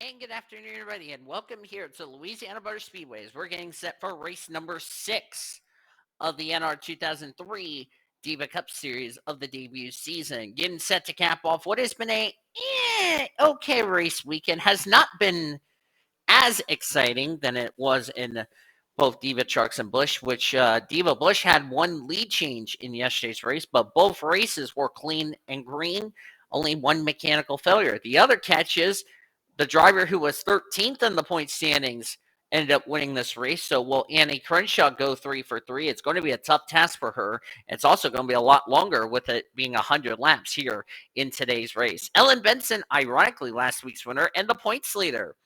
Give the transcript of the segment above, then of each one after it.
And good afternoon, everybody, and welcome here to Louisiana Motor Speedways. We're getting set for race number 6 of the NR2003 Diva Cup Series of the debut season. Getting set to cap off what has been a okay race weekend. Has not been as exciting than it was in both Diva Trucks and Busch, which Diva Busch had one lead change in yesterday's race, but both races were clean and green. Only one mechanical failure. The other catch is the driver who was 13th in the point standings ended up winning this race. So will Annie Crenshaw go 3 for 3? It's going to be a tough task for her. It's also going to be a lot longer with it being 100 laps here in today's race. Ellen Benson, ironically, last week's winner and the points leader,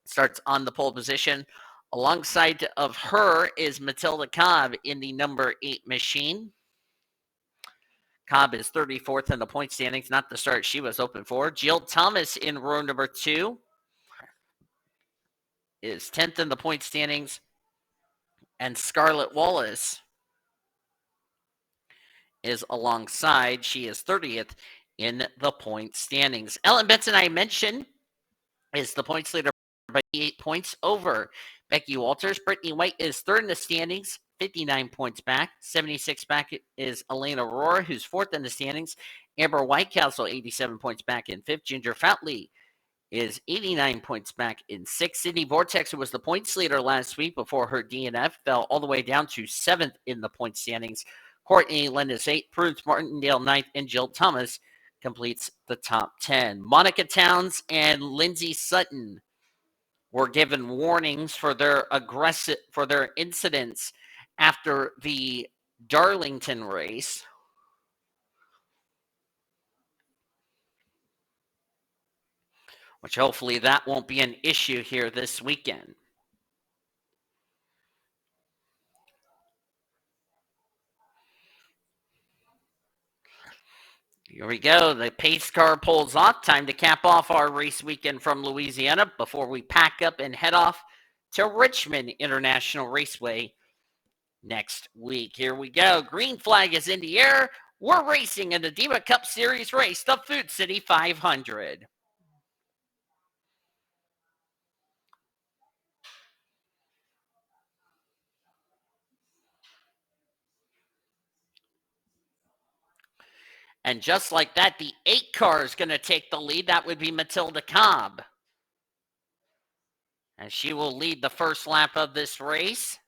starts on the pole position. Alongside of her is Matilda Cobb in the number 8 machine. Cobb is 34th in the point standings, not the start she was hoping for. Jill Thomas in row number 2 is 10th in the point standings. And Scarlett Wallace is alongside. She is 30th in the point standings. Ellen Benson, I mentioned, is the points leader by 8 points over Becky Walters. Brittany White is third in the standings, 59 points back. 76 back is Elena Aurora, who's fourth in the standings. Amber Whitecastle, 87 points back in fifth. Ginger Foutley is 89 points back in sixth. Sydney Vortex, who was the points leader last week before her DNF, fell all the way down to seventh in the point standings. Courtney Lendis, 8th. Prudence Martindale, 9th. And Jill Thomas completes the top 10. Monica Towns and Lindsay Sutton were given warnings for their incidents after the Darlington race, which hopefully that won't be an issue here this weekend. Here we go. The pace car pulls off. Time to cap off our race weekend from Louisiana before we pack up and head off to Richmond International Raceway next week. Here we go. Green flag is in the air. We're racing in the Diva Cup Series race, the Food City 500. And just like that, the 8 car is going to take the lead. That would be Matilda Cobb. And she will lead the first lap of this race.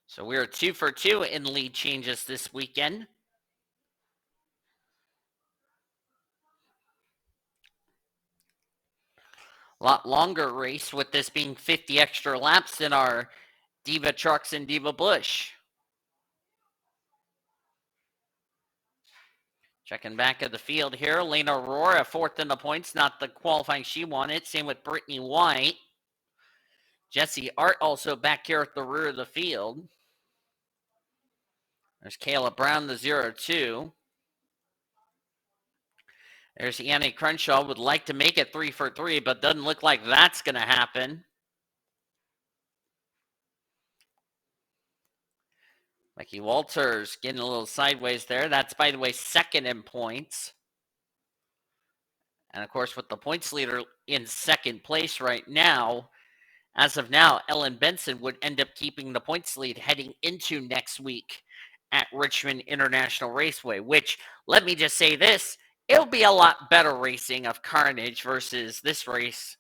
So we are 2 for 2 in lead changes this weekend. A lot longer race with this being 50 extra laps than our Diva Trucks and Diva Busch. Checking back of the field here. Lena Aurora, 4th in the points. Not the qualifying she wanted. Same with Brittany White. Jesse Art also back here at the rear of the field. There's Kayla Brown, the 0-2. There's Annie Crenshaw. Would like to make it 3 for 3, but doesn't look like that's going to happen. Becky Walters getting a little sideways there. That's, by the way, 2nd in points. And, of course, with the points leader in 2nd place right now, as of now, Ellen Benson would end up keeping the points lead heading into next week at Richmond International Raceway, which, let me just say this, it'll be a lot better racing of carnage versus this race,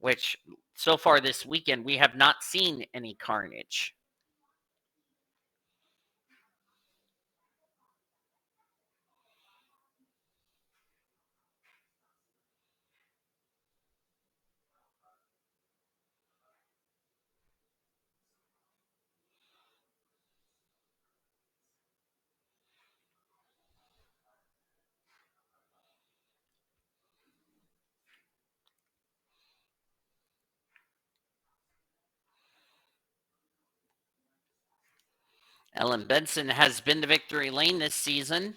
which so far this weekend we have not seen any carnage. Ellen Benson has been to victory lane this season.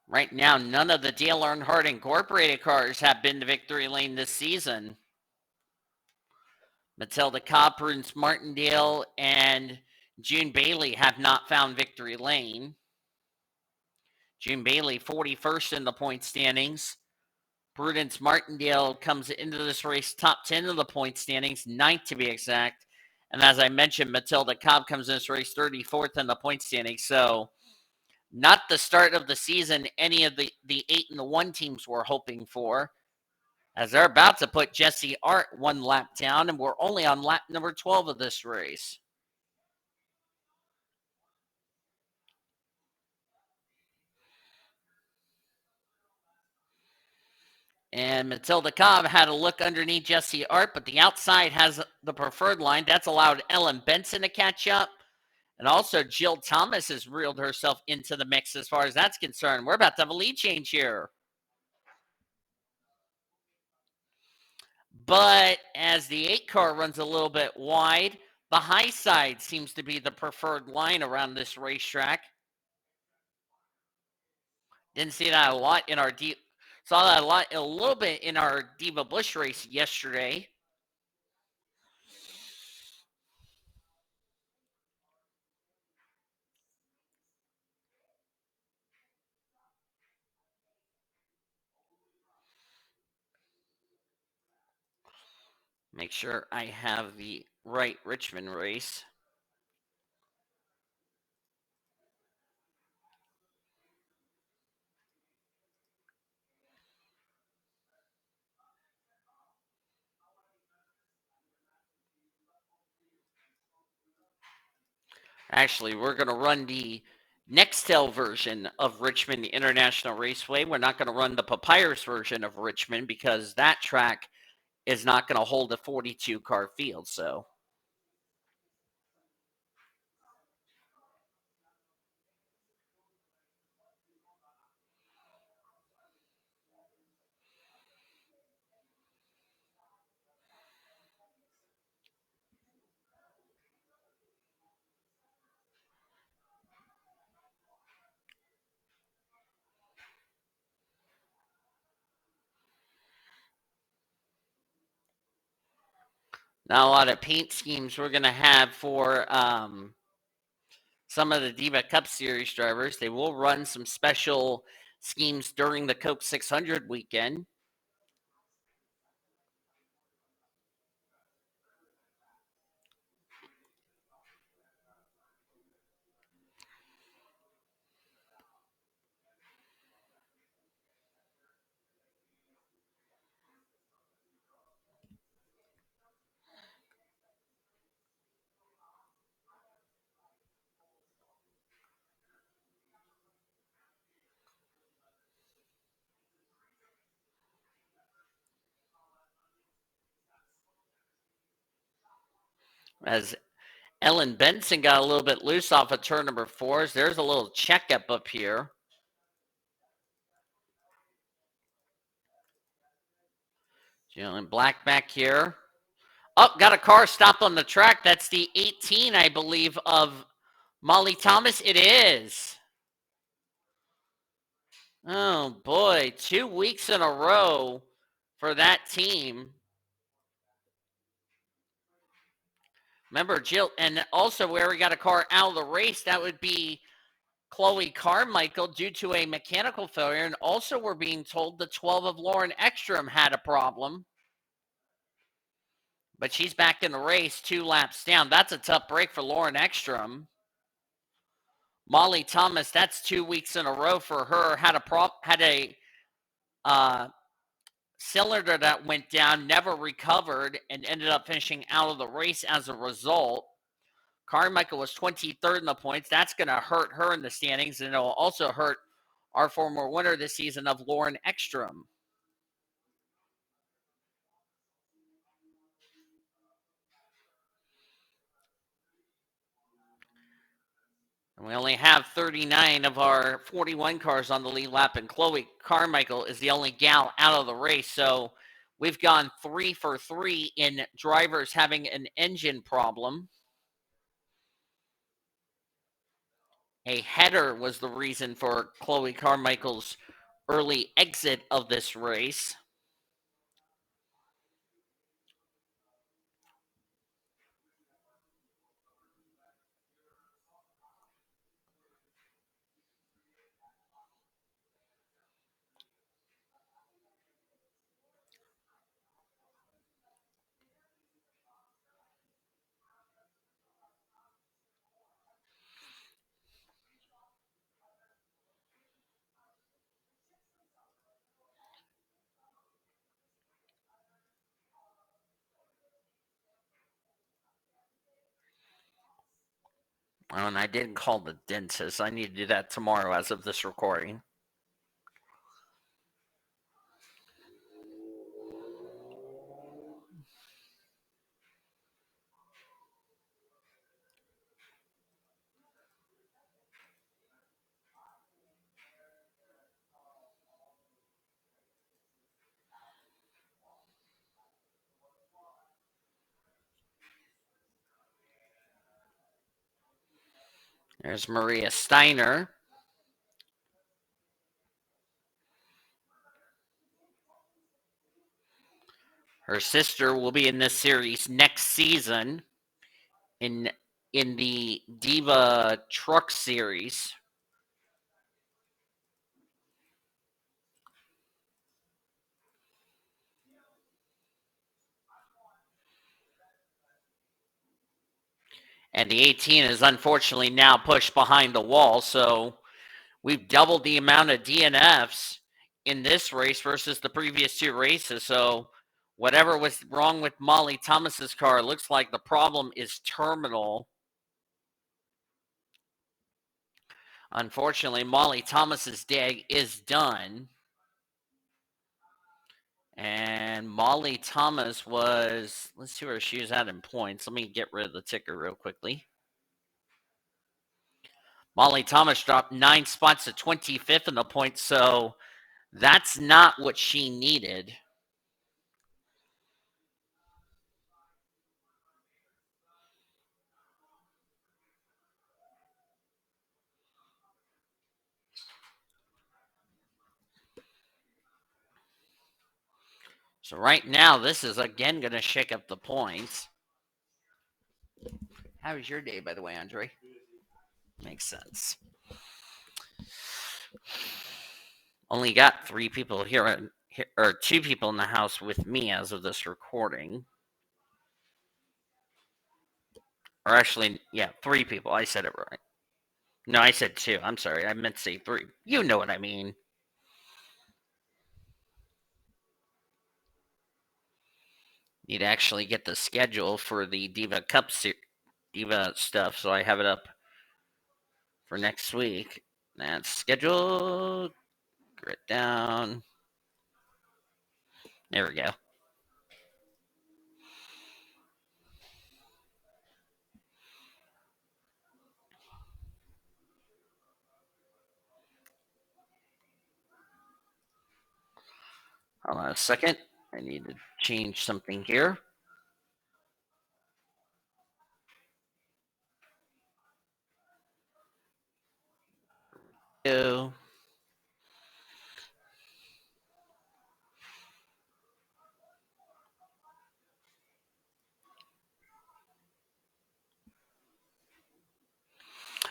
Right now, none of the Dale Earnhardt Incorporated cars have been to victory lane this season. Matilda Cobb, Prudence Martindale, and June Bailey have not found victory lane. June Bailey, 41st in the point standings. Prudence Martindale comes into this race top 10 of the point standings, 9th to be exact. And as I mentioned, Matilda Cobb comes in this race 34th in the point standings. So not the start of the season any of the 8-1 teams were hoping for, as they're about to put Jesse Art one lap down, and we're only on lap number 12 of this race. And Matilda Cobb had a look underneath Jesse Art, but the outside has the preferred line. That's allowed Ellen Benson to catch up. And also Jill Thomas has reeled herself into the mix as far as that's concerned. We're about to have a lead change here. But as the 8 car runs a little bit wide, the high side seems to be the preferred line around this racetrack. Didn't see that a lot in our saw that a little bit in our Diva Bush race yesterday. Make sure I have the right Richmond race. Actually, we're going to run the Nextel version of Richmond International Raceway. We're not going to run the Papyrus version of Richmond because that track is not going to hold a 42 car field. So not a lot of paint schemes we're going to have for some of the Diva Cup Series drivers. They will run some special schemes during the Coke 600 weekend. As Ellen Benson got a little bit loose off of turn number 4. There's a little checkup up here. Jalen Black back here. Oh, got a car stopped on the track. That's the 18, I believe, of Molly Thomas. It is. Oh, boy. 2 weeks in a row for that team. Remember, Jill, and also where we got a car out of the race, that would be Chloe Carmichael due to a mechanical failure. And also, we're being told the 12 of Lauren Ekstrom had a problem. But she's back in the race 2 laps down. That's a tough break for Lauren Ekstrom. Molly Thomas, that's 2 weeks in a row for her. Had a cylinder that went down, never recovered, and ended up finishing out of the race as a result. Carmichael was 23rd in the points. That's going to hurt her in the standings, and it'll also hurt our former winner this season of Lauren Ekstrom. And we only have 39 of our 41 cars on the lead lap, and Chloe Carmichael is the only gal out of the race. So we've gone 3 for 3 in drivers having an engine problem. A header was the reason for Chloe Carmichael's early exit of this race. Oh, and I didn't call the dentist. I need to do that tomorrow as of this recording. There's Maria Steiner. Her sister will be in this series next season in the Diva Truck Series. And the 18 is unfortunately now pushed behind the wall, so we've doubled the amount of DNFs in this race versus the previous two races. So whatever was wrong with Molly Thomas's car, looks like the problem is terminal. Unfortunately, Molly Thomas's day is done. And Molly Thomas was, let's see where she was at in points. Let me get rid of the ticker real quickly. Molly Thomas dropped 9 spots to 25th in the points, so that's not what she needed. So right now, this is again going to shake up the points. How was your day, by the way, Andre? Makes sense. Only got 3 people here, or 2 people in the house with me as of this recording. Or actually, yeah, 3 people. I said it right. No, I said 2. I'm sorry. I meant to say 3. You know what I mean. Need to actually get the schedule for the Diva Cup Diva stuff, so I have it up for next week. That's scheduled. Grit down. There we go. Hold on a second. I need to change something here. Go.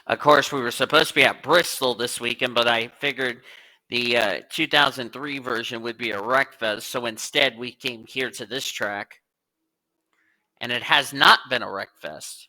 Of course, we were supposed to be at Bristol this weekend, but I figured the 2003 version would be a wreck fest, so instead we came here to this track, and it has not been a wreck fest.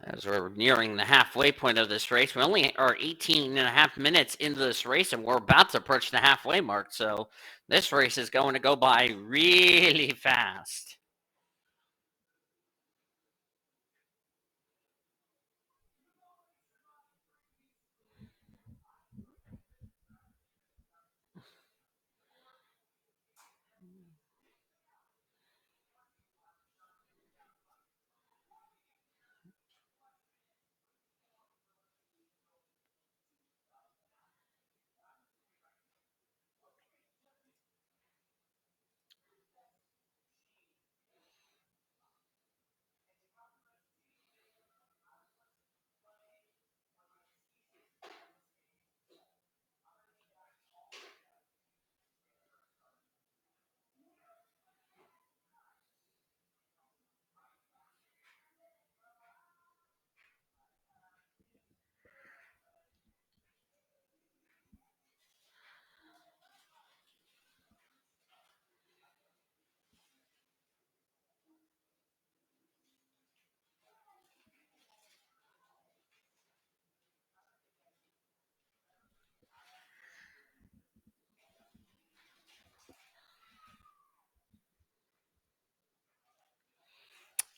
As we're nearing the halfway point of this race, we only are 18 and a half minutes into this race, and we're about to approach the halfway mark. So this race is going to go by really fast.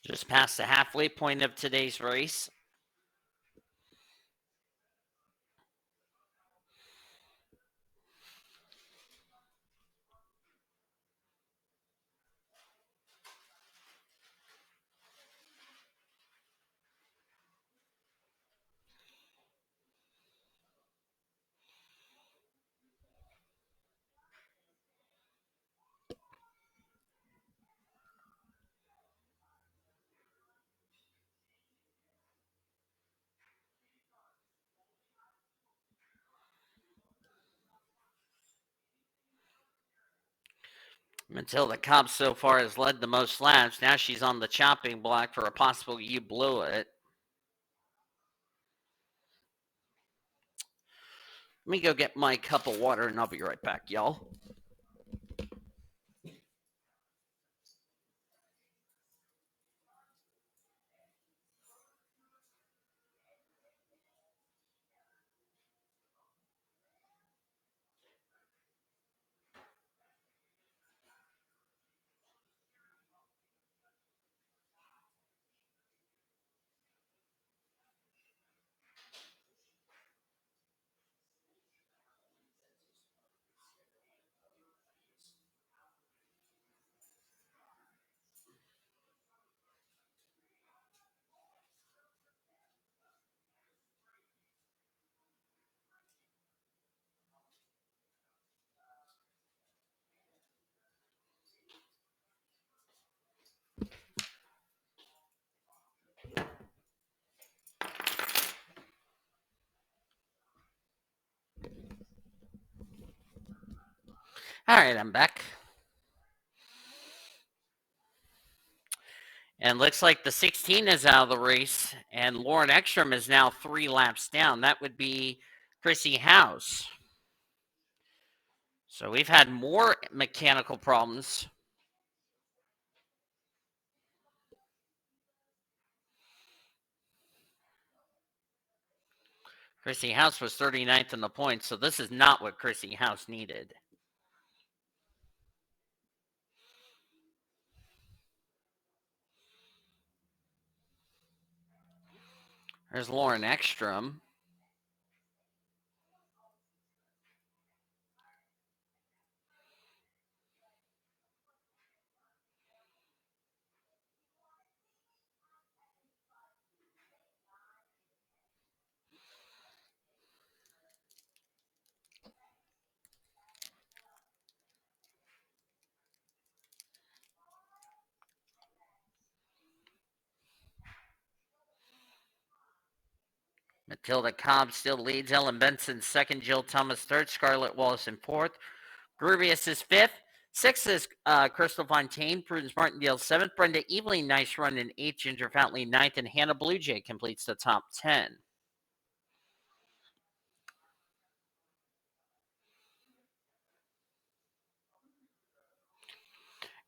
Just past the halfway point of today's race. Matilda Cobb so far has led the most laps. Now she's on the chopping block for a possible you blew it. Let me go get my cup of water and I'll be right back, y'all. All right, I'm back. And looks like the 16 is out of the race, and Lauren Ekstrom is now 3 laps down. That would be Chrissy House. So we've had more mechanical problems. Chrissy House was 39th in the points, so this is not what Chrissy House needed. There's Lauren Ekstrom. Matilda Cobb still leads. Ellen Benson second. Jill Thomas third. Scarlett Wallace in fourth. Grubius is fifth. Sixth is Crystal Fontaine. Prudence Martindale seventh. Brenda Eveling, nice run in eighth. Ginger Fountley ninth. And Hannah Bluejay completes the top 10.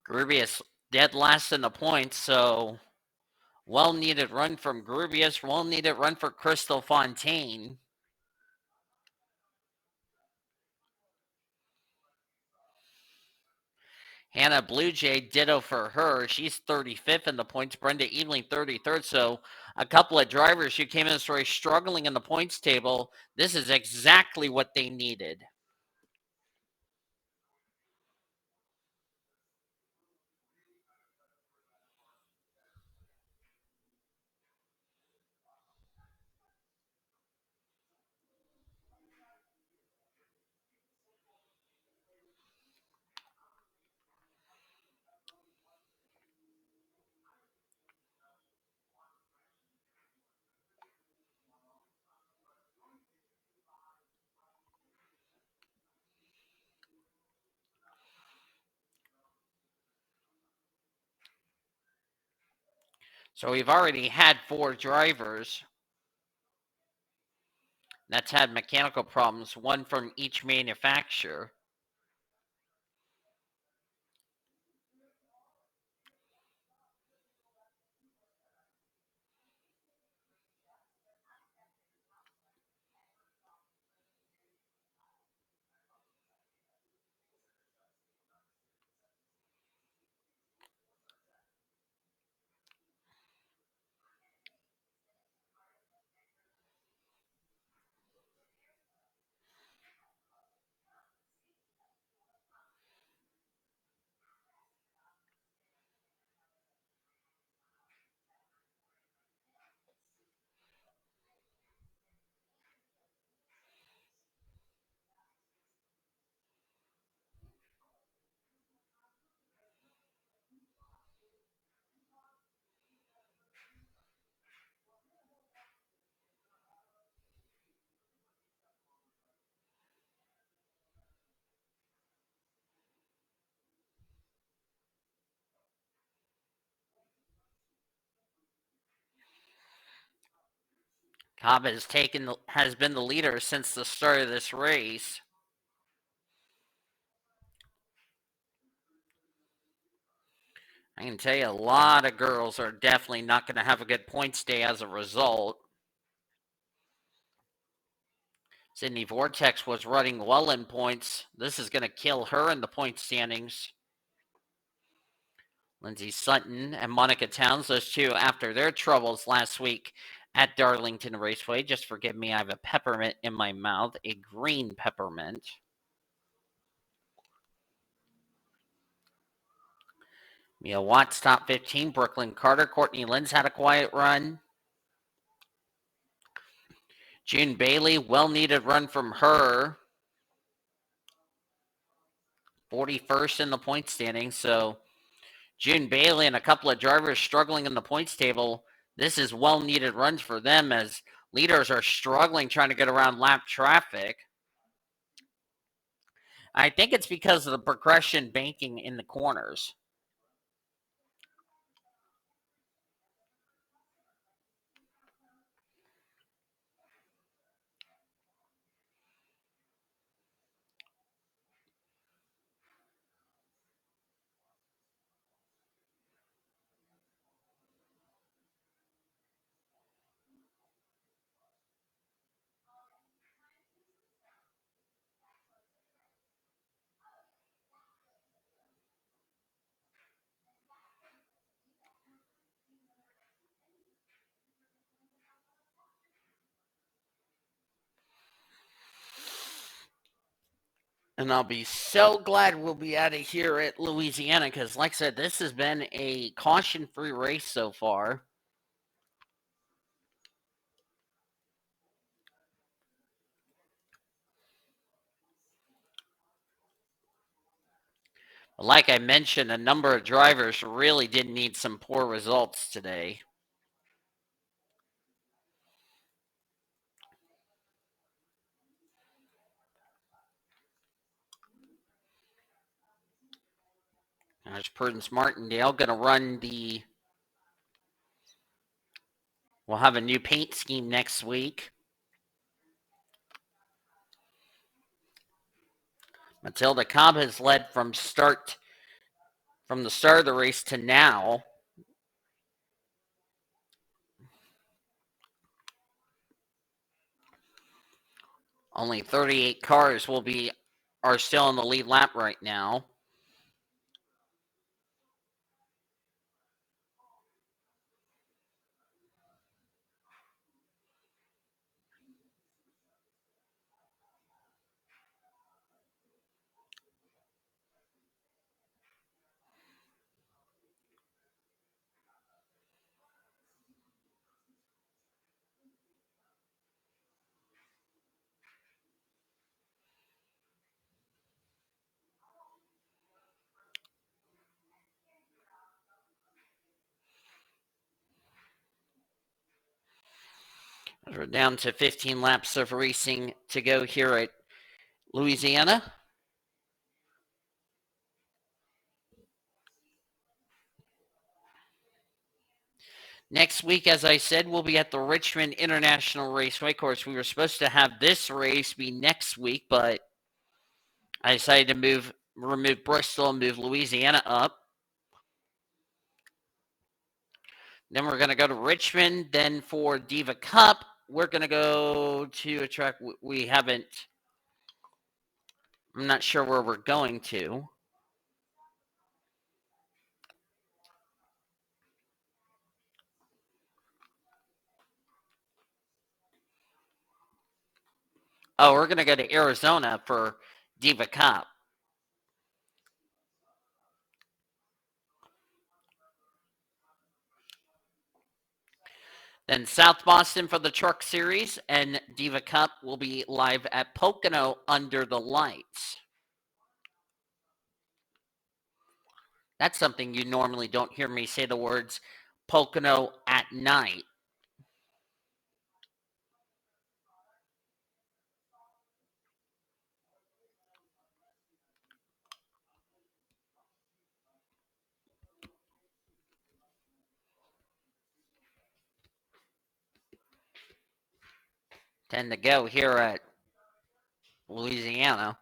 Grubius dead last in the points, so well needed run from Grubius. Well needed run for Crystal Fontaine. Hannah Bluejay, ditto for her. She's 35th in the points. Brenda Eveling, 33rd. So a couple of drivers who came in this race struggling in the points table. This is exactly what they needed. So we've already had 4 drivers that's had mechanical problems, one from each manufacturer. Cobb has been the leader since the start of this race. I can tell you a lot of girls are definitely not going to have a good points day as a result. Sydney Vortex was running well in points. This is going to kill her in the point standings. Lindsay Sutton and Monica Towns, those two, after their troubles last week at Darlington Raceway. Just forgive me, I have a peppermint in my mouth, a green peppermint. Mia Watts, top 15. Brooklyn Carter, Courtney Lynn's had a quiet run. June Bailey, well-needed run from her. 41st in the point standing. So June Bailey and a couple of drivers struggling in the points table. This is well-needed runs for them as leaders are struggling trying to get around lap traffic. I think it's because of the progression banking in the corners. And I'll be so glad we'll be out of here at Louisiana because, like I said, this has been a caution-free race so far. But like I mentioned, a number of drivers really did need some poor results today. There's Prudence Martindale going to run the... We'll have a new paint scheme next week. Matilda Cobb has led from the start of the race to now. Only 38 cars are still on the lead lap right now. We're down to 15 laps of racing to go here at Louisiana. Next week, as I said, we'll be at the Richmond International Raceway. Of course, we were supposed to have this race be next week, but I decided to remove Bristol and move Louisiana up. Then we're going to go to Richmond. Then for Diva Cup, we're going to go to a track we haven't... I'm not sure where we're going to. Oh, we're going to go to Arizona for Diva Cup. Then South Boston for the Truck Series, and Diva Cup will be live at Pocono under the lights. That's something you normally don't hear me say the words Pocono at night. 10 to go here at Louisiana.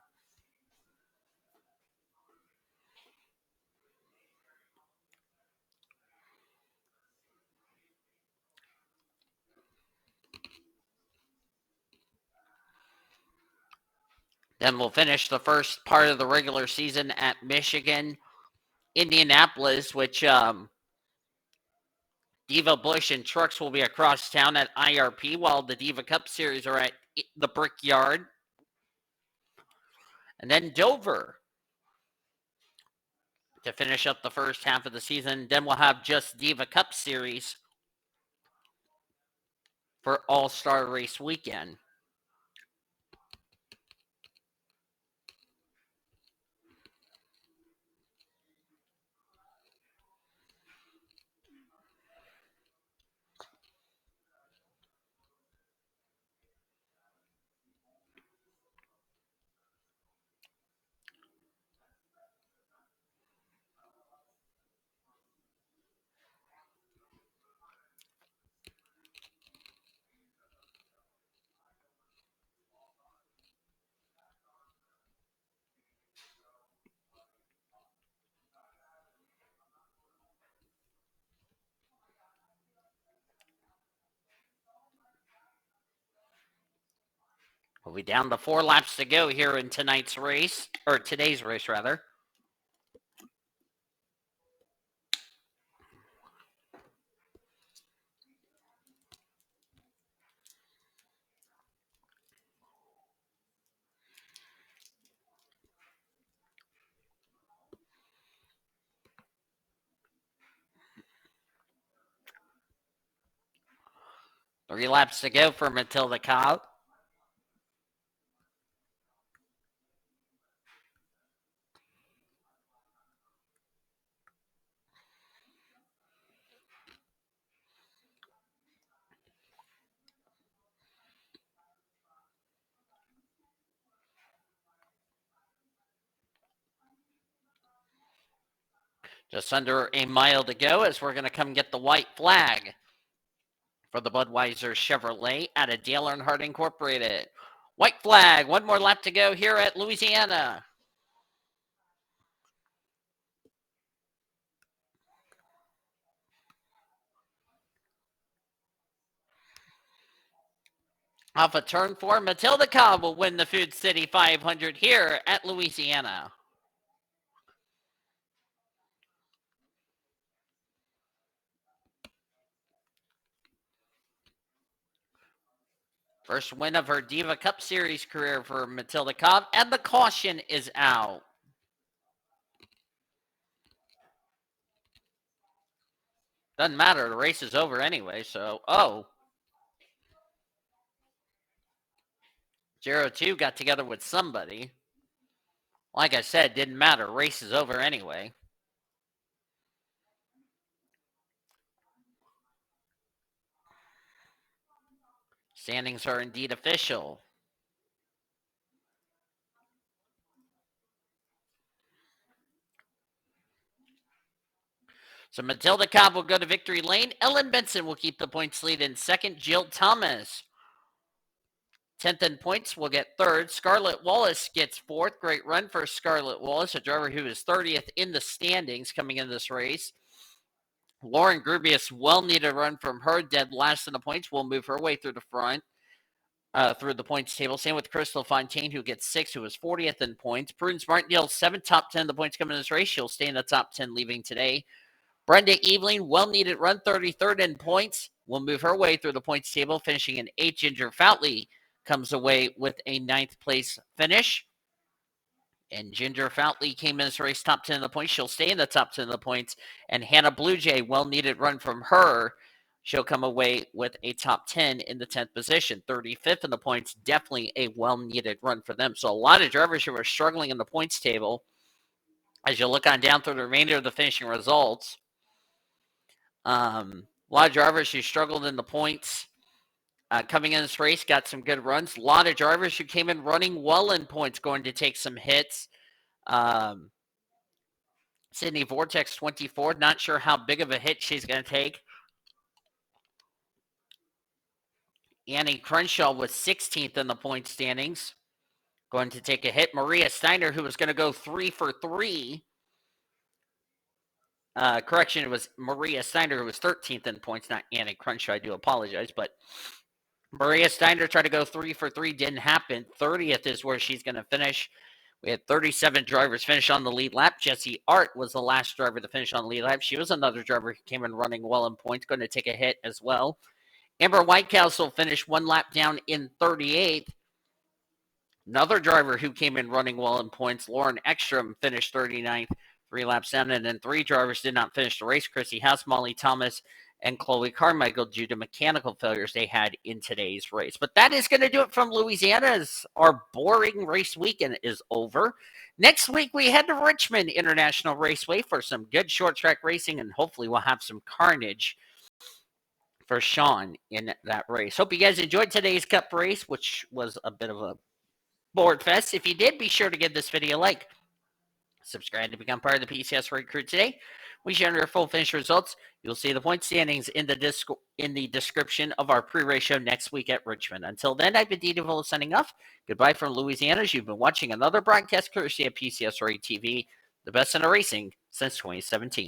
Then we'll finish the first part of the regular season at Michigan, Indianapolis, which Diva Bush and Trucks will be across town at IRP, while the Diva Cup Series are at the Brickyard. And then Dover to finish up the first half of the season. Then we'll have just Diva Cup Series for All-Star Race Weekend. We'll be down to 4 laps to go here in tonight's race, or today's race, rather. Three laps to go for Matilda Cobb. Just under a mile to go as we're going to come get the white flag for the Budweiser Chevrolet out of Dale Earnhardt Incorporated. White flag, one more lap to go here at Louisiana. Off of turn 4, Matilda Cobb will win the Food City 500 here at Louisiana. First win of her Diva Cup Series career for Matilda Cobb, and the caution is out. Doesn't matter, the race is over anyway, so, 02 got together with somebody. Like I said, didn't matter, race is over anyway. Standings are indeed official. So Matilda Cobb will go to victory lane. Ellen Benson will keep the points lead in second. Jill Thomas, 10th in points, will get third. Scarlett Wallace gets fourth. Great run for Scarlett Wallace, a driver who is 30th in the standings coming into this race. Lauren Grubius, well-needed run from her, dead last in the points, will move her way through the front, through the points table. Same with Crystal Fontaine, who gets 6th, who was 40th in points. Prudence Martindale, 7th, top 10 of the points coming in this race. She'll stay in the top 10 leaving today. Brenda Eveling, well-needed run, 33rd in points, will move her way through the points table, finishing in 8th. Ginger Foutley comes away with a 9th place finish. And Ginger Foutley came in this race top 10 of the points. She'll stay in the top 10 of the points. And Hannah Bluejay, well-needed run from her. She'll come away with a top 10 in the 10th position. 35th in the points, definitely a well-needed run for them. So a lot of drivers who are struggling in the points table. As you look on down through the remainder of the finishing results, a lot of drivers who struggled in the points coming in this race got some good runs. A lot of drivers who came in running well in points going to take some hits. Sydney Vortex 24, not sure how big of a hit she's going to take. Annie Crenshaw was 16th in the point standings. Going to take a hit. Maria Steiner, who was going to go 3 for 3. Correction, it was Maria Steiner, who was 13th in points, not Annie Crenshaw. I do apologize, but Maria Steiner tried to go 3 for 3. Didn't happen. 30th is where she's going to finish. We had 37 drivers finish on the lead lap. Jessie Art was the last driver to finish on the lead lap. She was another driver who came in running well in points, going to take a hit as well. Amber Whitecastle finished 1 lap down in 38th. Another driver who came in running well in points, Lauren Ekstrom, finished 39th, 3 laps down. And then 3 drivers did not finish the race. Chrissy House, Molly Thomas, and Chloe Carmichael due to mechanical failures they had in today's race. But that is going to do it from Louisiana as our boring race weekend is over. Next week, we head to Richmond International Raceway for some good short track racing, and hopefully we'll have some carnage for Sean in that race. Hope you guys enjoyed today's Cup race, which was a bit of a board fest. If you did, be sure to give this video a like. Subscribe to become part of the PCS Race Crew today. We share your full finish results. You'll see the point standings in the description of our pre-race show next week at Richmond. Until then, I've been Divas signing off. Goodbye from Louisiana. You've been watching another broadcast courtesy of PCS Race TV, the best in racing since 2017.